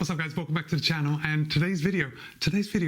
What's up guys, welcome back to the channel, and today's video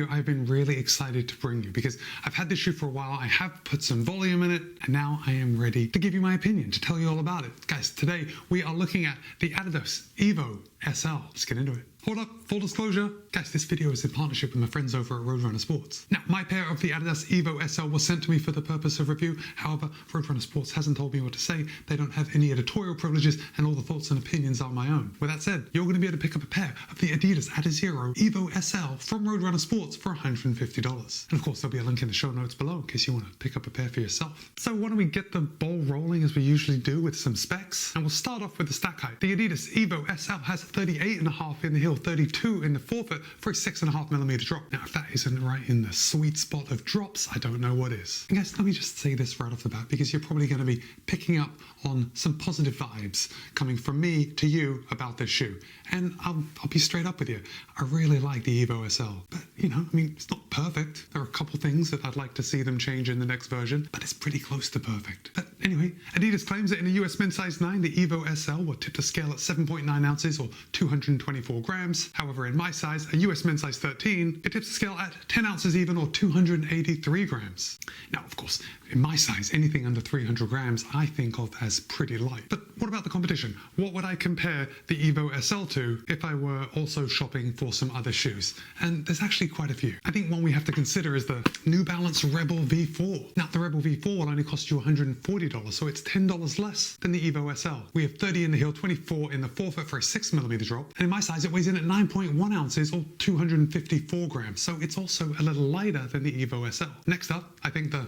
I've been really excited to bring you because I've had this shoe for a while, I have put some volume in it, and now I am ready to give you my opinion, to tell you all about it. Guys, today we are looking at the Adidas EVO SL. Let's get into it. Hold up, full disclosure, guys, this video is in partnership with my friends over at Roadrunner Sports. Now, my pair of the Adidas EVO SL was sent to me for the purpose of review. However, Roadrunner Sports hasn't told me what to say. They don't have any editorial privileges, and all the thoughts and opinions are my own. With that said, you're going to be able to pick up a pair of the Adidas Adizero EVO SL from Roadrunner Sports for $150. And of course, there'll be a link in the show notes below in case you want to pick up a pair for yourself. So why don't we get the ball rolling as we usually do with some specs? And we'll start off with the stack height. The Adidas EVO SL has 38.5 in the heel, 32 in the forefoot for a 6.5mm drop. Now, if that isn't right in the sweet spot of drops, I don't know what is. And guys, let me just say this right off the bat because you're probably going to be picking up on some positive vibes coming from me to you about this shoe. And I'll be straight up with you. I really like the EVO SL, but you know, I mean, it's not perfect. There are a couple things that I'd like to see them change in the next version, but it's pretty close to perfect. But anyway, Adidas claims that in a US men's size 9, the EVO SL will tip the scale at 7.9 ounces or 224 grams. However, in my size, a US men's size 13, it tips the scale at 10 ounces even or 283 grams. Now, of course, in my size, anything under 300 grams, I think of as pretty light. But what about the competition? What would I compare the EVO SL to if I were also shopping for some other shoes? And there's actually quite a few. I think one we have to consider is the New Balance Rebel V4. Now, the Rebel V4 will only cost you $140, so it's $10 less than the EVO SL. We have 30 in the heel, 24 in the forefoot for a 6mm drop. And in my size, it weighs in at 9.1 ounces or 254 grams. So it's also a little lighter than the EVO SL. Next up, I think the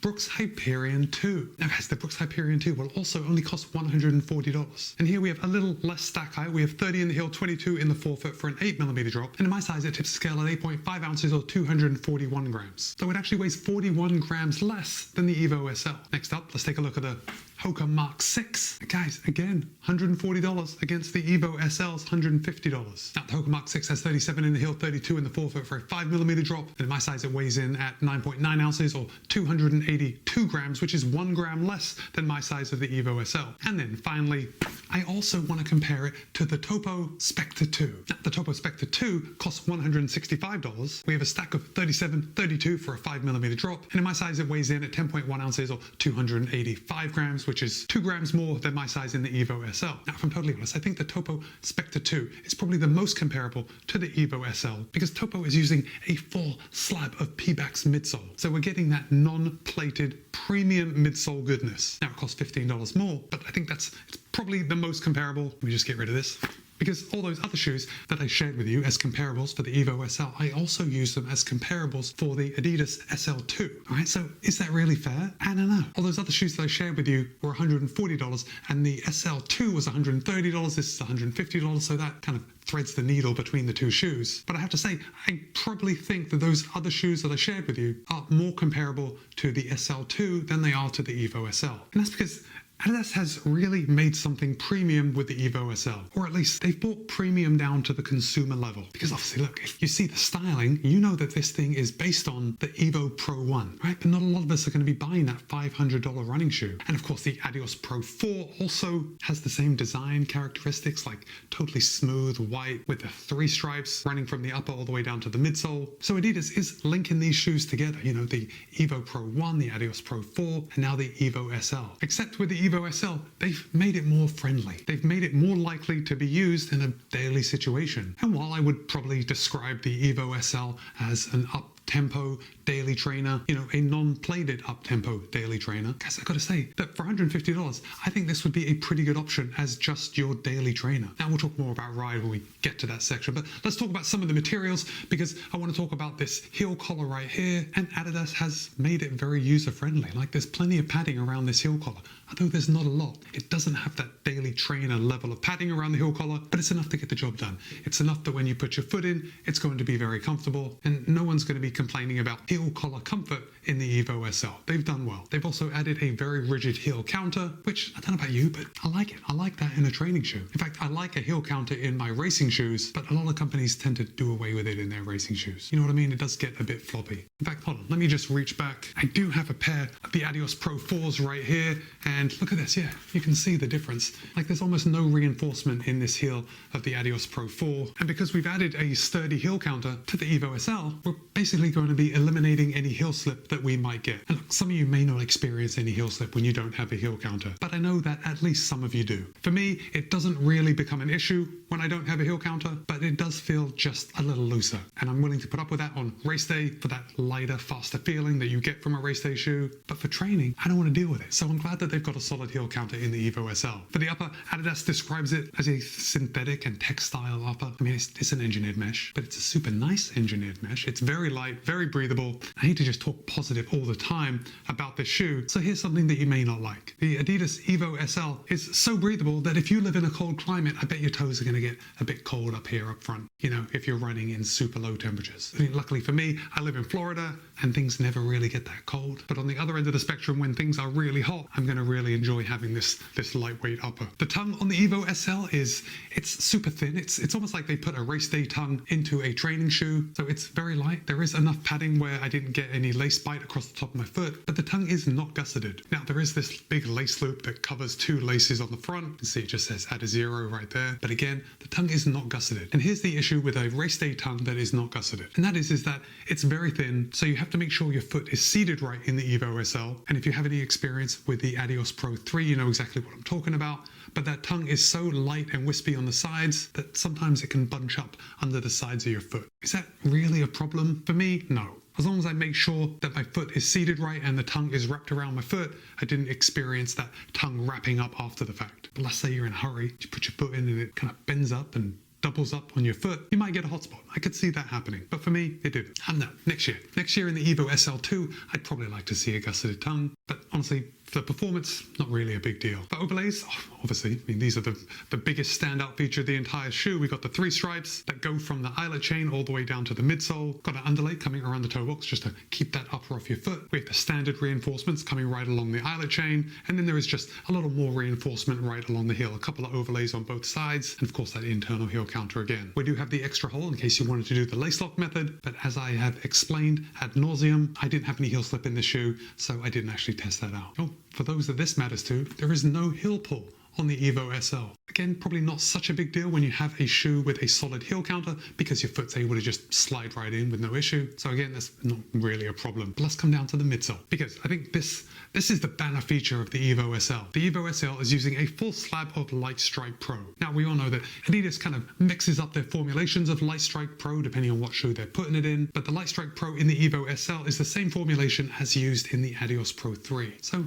Brooks Hyperion 2. Now guys, the Brooks Hyperion 2 will also only cost $140. And here we have a little less stack height. We have 30 in the heel, 22 in the forefoot for an 8mm drop. And in my size, it tips the scale at 8.5 ounces or 241 grams. So it actually weighs 41 grams less than the EVO SL. Next up, let's take a look at the Hoka Mark 6. Guys, again, $140 against the EVO SL's $150. Now, the Hoka Mark 6 has 37 in the heel, 32 in the forefoot for a 5mm drop. And in my size, it weighs in at 9.9 ounces or 282 grams, which is 1 gram less than my size of the EVO SL. And then finally, I also want to compare it to the Topo Spectre 2. Now, the Topo Spectre 2 costs $165. We have a stack of 37, 32 for a 5mm drop. And in my size, it weighs in at 10.1 ounces or 285 grams, which is 2 grams more than my size in the EVO SL. Now, if I'm totally honest, I think the Topo Spectre 2 is probably the most comparable to the EVO SL because Topo is using a full slab of Pebax midsole. So we're getting that non-plated premium midsole goodness. Now, it costs $15 more, but I think it's probably the most comparable. Let me just get rid of this. Because all those other shoes that I shared with you as comparables for the EVO SL, I also use them as comparables for the Adidas SL2. All right, so is that really fair? I don't know. All those other shoes that I shared with you were $140, and the SL2 was $130. This is $150, so that kind of threads the needle between the two shoes. But I have to say, I probably think that those other shoes that I shared with you are more comparable to the SL2 than they are to the EVO SL. And that's because Adidas has really made something premium with the EVO SL, or at least they've brought premium down to the consumer level. Because obviously, look, if you see the styling, you know that this thing is based on the EVO Pro 1, right? But not a lot of us are going to be buying that $500 running shoe. And of course, the Adios Pro 4 also has the same design characteristics, like totally smooth white with the 3 stripes running from the upper all the way down to the midsole. So Adidas is linking these shoes together, you know, the EVO Pro 1, the Adios Pro 4, and now the EVO SL. Except with the EVO SL, they've made it more friendly. They've made it more likely to be used in a daily situation. And while I would probably describe the EVO SL as an up-tempo daily trainer, you know, a non-plated up-tempo daily trainer, guys, I gotta say that for $150, I think this would be a pretty good option as just your daily trainer. Now, we'll talk more about ride when we get to that section, but let's talk about some of the materials because I want to talk about this heel collar right here, and Adidas has made it very user-friendly. Like, there's plenty of padding around this heel collar. Although there's not a lot. It doesn't have that daily trainer level of padding around the heel collar, but it's enough to get the job done. It's enough that when you put your foot in, it's going to be very comfortable, and no one's going to be complaining about heel collar comfort in the EVO SL. They've done well. They've also added a very rigid heel counter, which I don't know about you, but I like it. I like that in a training shoe. In fact, I like a heel counter in my racing shoes, but a lot of companies tend to do away with it in their racing shoes. You know what I mean? It does get a bit floppy. In fact, hold on, let me just reach back. I do have a pair of the Adidas Pro 4s right here, and look at this. Yeah, you can see the difference. Like, there's almost no reinforcement in this heel of the Adidas Pro 4, and because we've added a sturdy heel counter to the EVO SL, we're basically going to be eliminating any heel slip that we might get. And look, some of you may not experience any heel slip when you don't have a heel counter, but I know that at least some of you do. For me, it doesn't really become an issue when I don't have a heel counter, but it does feel just a little looser, and I'm willing to put up with that on race day for that lighter, faster feeling that you get from a race day shoe. But for training, I don't want to deal with it, so I'm glad that they've got a solid heel counter in the EVO SL. For the upper, Adidas describes it as a synthetic and textile upper. I mean, it's an engineered mesh, but it's a super nice engineered mesh. It's very light, very breathable. I hate to just talk positive all the time about this shoe, so here's something that you may not like. The Adidas EVO SL is so breathable that if you live in a cold climate, I bet your toes are going to get a bit cold up here up front, you know, if you're running in super low temperatures. I mean, luckily for me, I live in Florida and things never really get that cold. But on the other end of the spectrum, when things are really hot, I'm going to really enjoy having this lightweight upper. The tongue on the EVO SL it's super thin. It's almost like they put a race day tongue into a training shoe. So it's very light. There is enough padding where I didn't get any lace bite across the top of my foot, but the tongue is not gusseted. Now, there is this big lace loop that covers two laces on the front. You can see it just says Adizero right there. But again, the tongue is not gusseted. And here's the issue with a race day tongue that is not gusseted. And that is that it's very thin. So you have to make sure your foot is seated right in the EVO SL. And if you have any experience with the Adidas Pro 3, you know exactly what I'm talking about. But that tongue is so light and wispy on the sides that sometimes it can bunch up under the sides of your foot. Is that really a problem? For me, no. As long as I make sure that my foot is seated right and the tongue is wrapped around my foot, I didn't experience that tongue wrapping up after the fact. But let's say you're in a hurry, you put your foot in and it kind of bends up and doubles up on your foot, you might get a hot spot. I could see that happening, but for me, it didn't. And no, next year in the EVO SL2, I'd probably like to see a gusseted tongue, but honestly, for performance, not really a big deal. But overlays, obviously, I mean, these are the biggest standout feature of the entire shoe. We've got the 3 stripes that go from the eyelet chain all the way down to the midsole. Got an underlay coming around the toe box just to keep that upper off your foot. We have the standard reinforcements coming right along the eyelet chain, and then there is just a little more reinforcement right along the heel. A couple of overlays on both sides, and of course that internal heel counter again. We do have the extra hole in case you wanted to do the lace lock method, but as I have explained ad nauseum, I didn't have any heel slip in this shoe, so I didn't actually test that out. Oh, for those that this matters to, there is no heel pull on the EVO SL. Again, probably not such a big deal when you have a shoe with a solid heel counter because your foot's able to just slide right in with no issue. So again, that's not really a problem. But let's come down to the midsole, because I think this is the banner feature of the EVO SL. The EVO SL is using a full slab of Light Strike Pro. Now, we all know that Adidas kind of mixes up their formulations of Light Strike Pro depending on what shoe they're putting it in, but the Light Strike Pro in the EVO SL is the same formulation as used in the Adidas Pro 3. So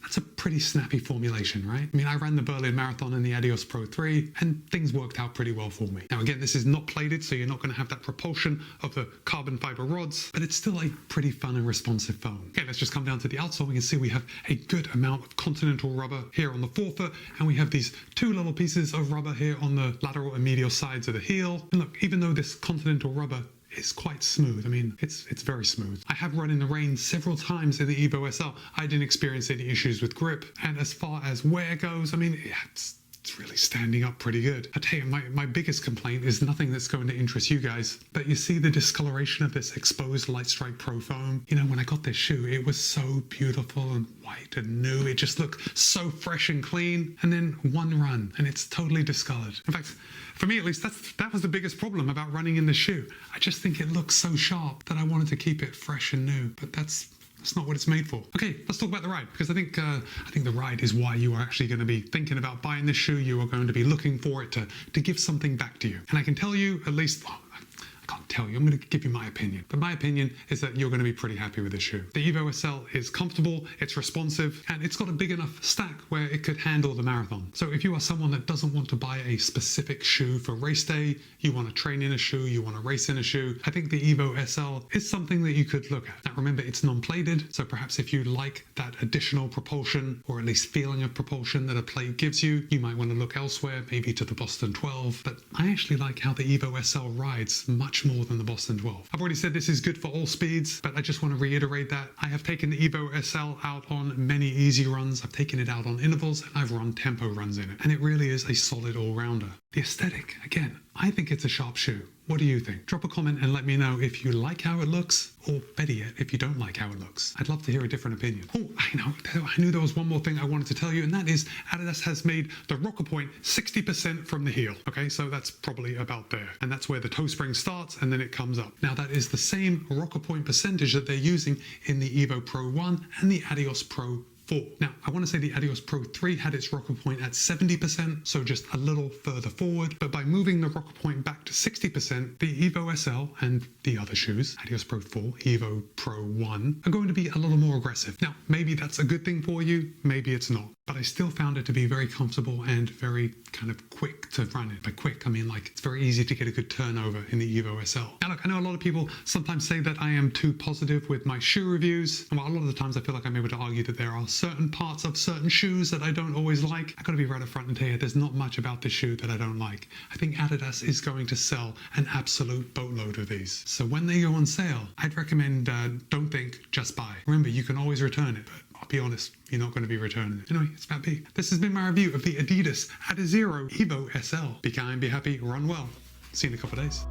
that's a pretty snappy formulation, right? I mean, I ran the Berlin Marathon in the Adidas Pro 3 and things worked out pretty well for me. Now again, this is not plated, so you're not going to have that propulsion of the carbon fiber rods, but it's still a pretty fun and responsive foam. Okay, let's just come down to the outsole. We can see we have a good amount of continental rubber here on the forefoot, and we have these 2 little pieces of rubber here on the lateral and medial sides of the heel. And look, even though this continental rubber is quite smooth. I mean, it's very smooth. I have run in the rain several times in the EVO SL. I didn't experience any issues with grip. And as far as wear goes, I mean, it's really standing up pretty good. I tell you, my biggest complaint is nothing that's going to interest you guys, but you see the discoloration of this exposed Light Strike Pro foam? You know, when I got this shoe, it was so beautiful and white and new. It just looked so fresh and clean. And then one run and it's totally discolored. In fact, for me at least, that was the biggest problem about running in the shoe. I just think it looks so sharp that I wanted to keep it fresh and new, but that's not what it's made for. Okay, let's talk about the ride, because I think the ride is why you are actually going to be thinking about buying this shoe. You are going to be looking for it to give something back to you. And I can tell you, at least, I can't tell you, I'm going to give you my opinion. But my opinion is that you're going to be pretty happy with this shoe. The EVO SL is comfortable, it's responsive, and it's got a big enough stack where it could handle the marathon. So if you are someone that doesn't want to buy a specific shoe for race day, you want to train in a shoe, you want to race in a shoe, I think the EVO SL is something that you could look at. Now remember, it's non-plated, so perhaps if you like that additional propulsion, or at least feeling of propulsion that a plate gives you, you might want to look elsewhere, maybe to the Boston 12. But I actually like how the EVO SL rides much much more than the Boston 12. I've already said this is good for all speeds, but I just want to reiterate that. I have taken the EVO SL out on many easy runs. I've taken it out on intervals, and I've run tempo runs in it. And it really is a solid all-rounder. The aesthetic, again, I think it's a sharp shoe. What do you think? Drop a comment and let me know if you like how it looks, or better yet, if you don't like how it looks. I'd love to hear a different opinion. Oh, I knew there was one more thing I wanted to tell you, and that is Adidas has made the rocker point 60% from the heel. Okay, so that's probably about there. And that's where the toe spring starts, and then it comes up. Now that is the same rocker point percentage that they're using in the EVO Pro 1 and the Adios Pro 4. Now, I want to say the Adios Pro 3 had its rocker point at 70%, so just a little further forward, but by moving the rocker point back to 60%, the EVO SL and the other shoes, Adios Pro 4, EVO Pro 1, are going to be a little more aggressive. Now, maybe that's a good thing for you, maybe it's not, but I still found it to be very comfortable and very kind of quick to run it. By quick, I mean like it's very easy to get a good turnover in the EVO SL. Now look, I know a lot of people sometimes say that I am too positive with my shoe reviews, and while a lot of the times I feel like I'm able to argue that there are certain parts of certain shoes that I don't always like, I gotta be right up front and tell you there's not much about this shoe that I don't like. I think Adidas is going to sell an absolute boatload of these. So when they go on sale, I'd recommend don't think, just buy. Remember, you can always return it, but I'll be honest, you're not going to be returning it. Anyway, it's Matt B. This has been my review of the Adidas Adizero EVO SL. Be kind, be happy, run well. See you in a couple of days.